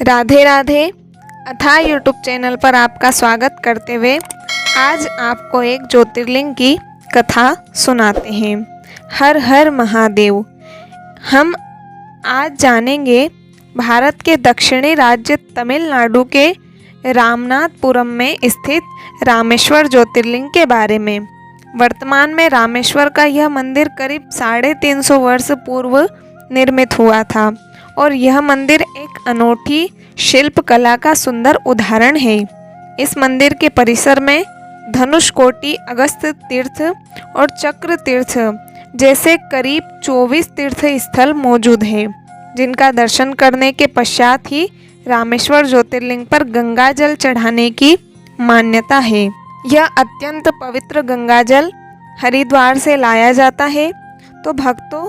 राधे राधे। अथाह YouTube channel पर आपका स्वागत करते हुए आज आपको एक ज्योतिर्लिंग की कथा सुनाते हैं। हर हर महादेव। हम आज जानेंगे भारत के दक्षिणी राज्य तमिलनाडु के रामनाथपुरम में स्थित रामेश्वर ज्योतिर्लिंग के बारे में। वर्तमान में रामेश्वर का यह मंदिर करीब 350 वर्ष पूर्व निर्मित हुआ था और यह मंदिर एक अनोखी शिल्पकला का सुंदर उदाहरण है। इस मंदिर के परिसर में धनुषकोटि, अगस्त तीर्थ और चक्र तीर्थ जैसे करीब 24 तीर्थ स्थल मौजूद हैं, जिनका दर्शन करने के पश्चात ही रामेश्वर ज्योतिर्लिंग पर गंगा जल चढ़ाने की मान्यता है। यह अत्यंत पवित्र गंगा जल हरिद्वार से लाया जाता है। तो भक्तों,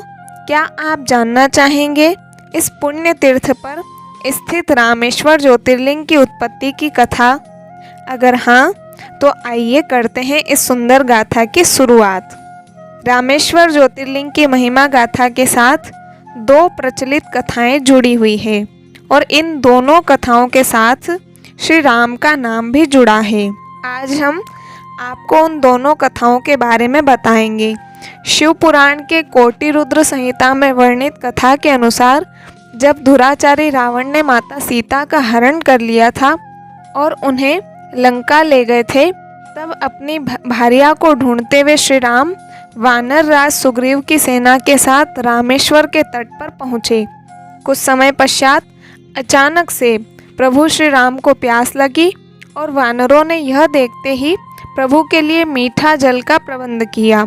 क्या आप जानना चाहेंगे इस पुण्य तीर्थ पर स्थित रामेश्वर ज्योतिर्लिंग की उत्पत्ति की कथा? अगर हाँ, तो आइए करते हैं इस सुंदर गाथा की शुरुआत। रामेश्वर ज्योतिर्लिंग की महिमा गाथा के साथ दो प्रचलित कथाएं जुड़ी हुई है और इन दोनों कथाओं के साथ श्री राम का नाम भी जुड़ा है। आज हम आपको उन दोनों कथाओं के बारे में बताएंगे। शिव पुराण के कोटि रुद्र संहिता में वर्णित कथा के अनुसार जब दुराचारी रावण ने माता सीता का हरण कर लिया था और उन्हें लंका ले गए थे, तब अपनी भार्या को ढूंढते हुए श्री राम वानर राज सुग्रीव की सेना के साथ रामेश्वर के तट पर पहुँचे। कुछ समय पश्चात अचानक से प्रभु श्री राम को प्यास लगी और वानरों ने यह देखते ही प्रभु के लिए मीठा जल का प्रबंध किया।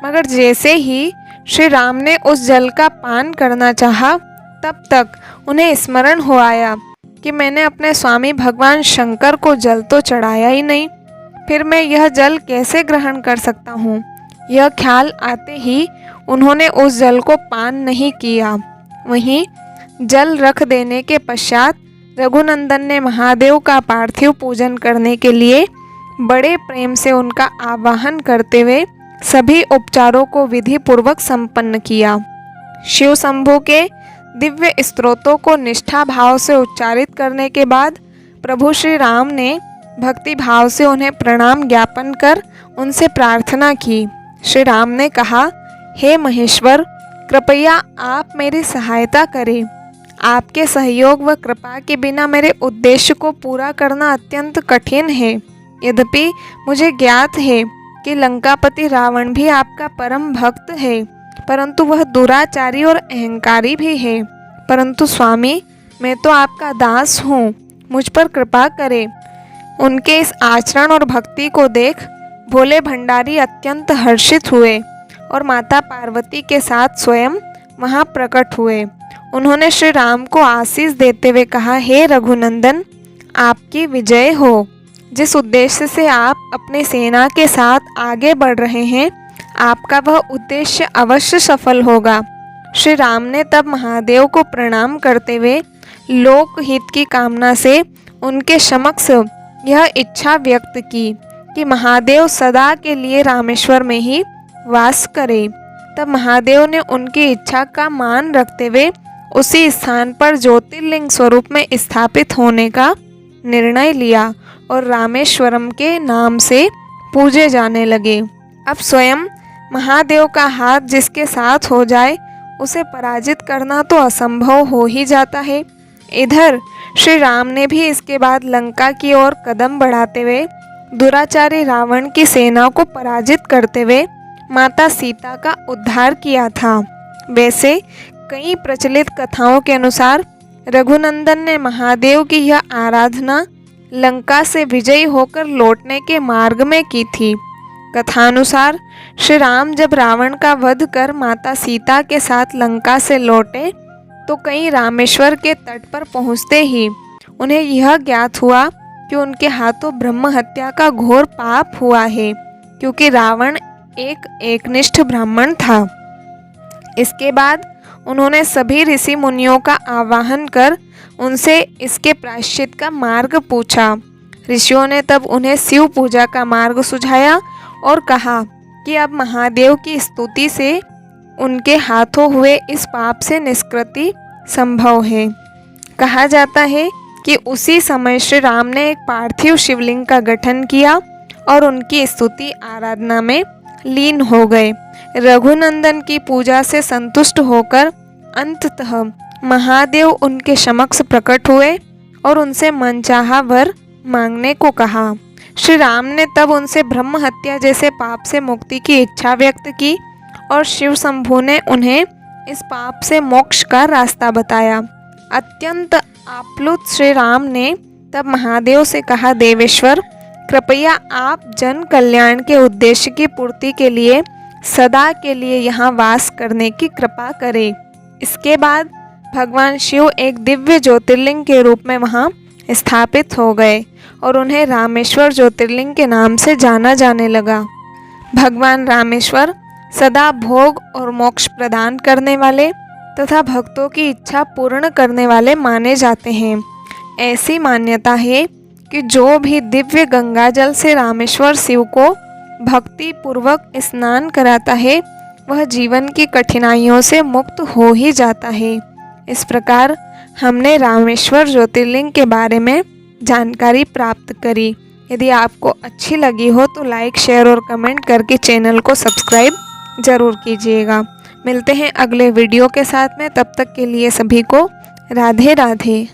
मगर जैसे ही श्री राम ने उस जल का पान करना चाहा, तब तक उन्हें स्मरण हो आया कि मैंने अपने स्वामी भगवान शंकर को जल तो चढ़ाया ही नहीं, फिर मैं यह जल कैसे ग्रहण कर सकता हूँ। यह ख्याल आते ही उन्होंने उस जल को पान नहीं किया। वहीं जल रख देने के पश्चात रघुनंदन ने महादेव का पार्थिव पूजन करने के लिए बड़े प्रेम से उनका आवाहन करते हुए सभी उपचारों को विधि पूर्वक संपन्न किया। शिव शंभु के दिव्य स्तोत्रों को निष्ठा भाव से उच्चारित करने के बाद प्रभु श्री राम ने भक्ति भाव से उन्हें प्रणाम ज्ञापन कर उनसे प्रार्थना की। श्री राम ने कहा, हे महेश्वर, कृपया आप मेरी सहायता करें। आपके सहयोग व कृपा के बिना मेरे उद्देश्य को पूरा करना अत्यंत कठिन है। यद्यपि मुझे ज्ञात है कि लंकापति रावण भी आपका परम भक्त है, परंतु वह दुराचारी और अहंकारी भी है। परंतु स्वामी, मैं तो आपका दास हूँ, मुझ पर कृपा करें। उनके इस आचरण और भक्ति को देख भोले भंडारी अत्यंत हर्षित हुए और माता पार्वती के साथ स्वयं वहाँ प्रकट हुए। उन्होंने श्री राम को आशीष देते हुए कहा, हे रघुनंदन, आपकी विजय हो। जिस उद्देश्य से आप अपनी सेना के साथ आगे बढ़ रहे हैं, आपका वह उद्देश्य अवश्य सफल होगा। श्री राम ने तब महादेव को प्रणाम करते हुए लोकहित की कामना से उनके समक्ष यह इच्छा व्यक्त की कि महादेव सदा के लिए रामेश्वर में ही वास करें। तब महादेव ने उनकी इच्छा का मान रखते हुए उसी स्थान पर ज्योतिर्लिंग स्वरूप में स्थापित होने का निर्णय लिया और रामेश्वरम के नाम से पूजे जाने लगे। अब स्वयं महादेव का हाथ जिसके साथ हो जाए, उसे पराजित करना तो असंभव हो ही जाता है। इधर श्री राम ने भी इसके बाद लंका की ओर कदम बढ़ाते हुए दुराचारी रावण की सेना को पराजित करते हुए माता सीता का उद्धार किया था। वैसे कई प्रचलित कथाओं के अनुसार रघुनंदन ने महादेव की यह आराधना लंका से विजयी होकर लौटने के मार्ग में की थी। कथानुसार श्री राम जब रावण का वध कर माता सीता के साथ लंका से लौटे, तो कहीं रामेश्वर के तट पर पहुँचते ही उन्हें यह ज्ञात हुआ कि उनके हाथों ब्रह्म हत्या का घोर पाप हुआ है, क्योंकि रावण एक एकनिष्ठ ब्राह्मण था। इसके बाद उन्होंने सभी ऋषि मुनियों का आवाहन कर उनसे इसके प्रायश्चित का मार्ग पूछा। ऋषियों ने तब उन्हें शिव पूजा का मार्ग सुझाया और कहा कि अब महादेव की स्तुति से उनके हाथों हुए इस पाप से निष्कृति संभव है। कहा जाता है कि उसी समय श्री राम ने एक पार्थिव शिवलिंग का गठन किया और उनकी स्तुति आराधना में लीन हो गए। रघुनंदन की पूजा से संतुष्ट होकर अंततः महादेव उनके समक्ष प्रकट हुए और उनसे मनचाहा वर मांगने को कहा। श्री राम ने तब उनसे ब्रह्म हत्या जैसे पाप से मुक्ति की इच्छा व्यक्त की और शिव शंभु ने उन्हें इस पाप से मोक्ष का रास्ता बताया। अत्यंत आप्लुत श्री राम ने तब महादेव से कहा, देवेश्वर, कृपया आप जन कल्याण के उद्देश्य की पूर्ति के लिए सदा के लिए यहाँ वास करने की कृपा करें। इसके बाद भगवान शिव एक दिव्य ज्योतिर्लिंग के रूप में वहाँ स्थापित हो गए और उन्हें रामेश्वर ज्योतिर्लिंग के नाम से जाना जाने लगा। भगवान रामेश्वर सदा भोग और मोक्ष प्रदान करने वाले तथा भक्तों की इच्छा पूर्ण करने वाले माने जाते हैं। ऐसी मान्यता है कि जो भी दिव्य गंगा जल से रामेश्वर शिव को भक्ति पूर्वक स्नान कराता है वह जीवन की कठिनाइयों से मुक्त हो ही जाता है। इस प्रकार हमने रामेश्वर ज्योतिर्लिंग के बारे में जानकारी प्राप्त करी। यदि आपको अच्छी लगी हो तो लाइक, शेयर और कमेंट करके चैनल को सब्सक्राइब ज़रूर कीजिएगा। मिलते हैं अगले वीडियो के साथ में, तब तक के लिए सभी को राधे राधे।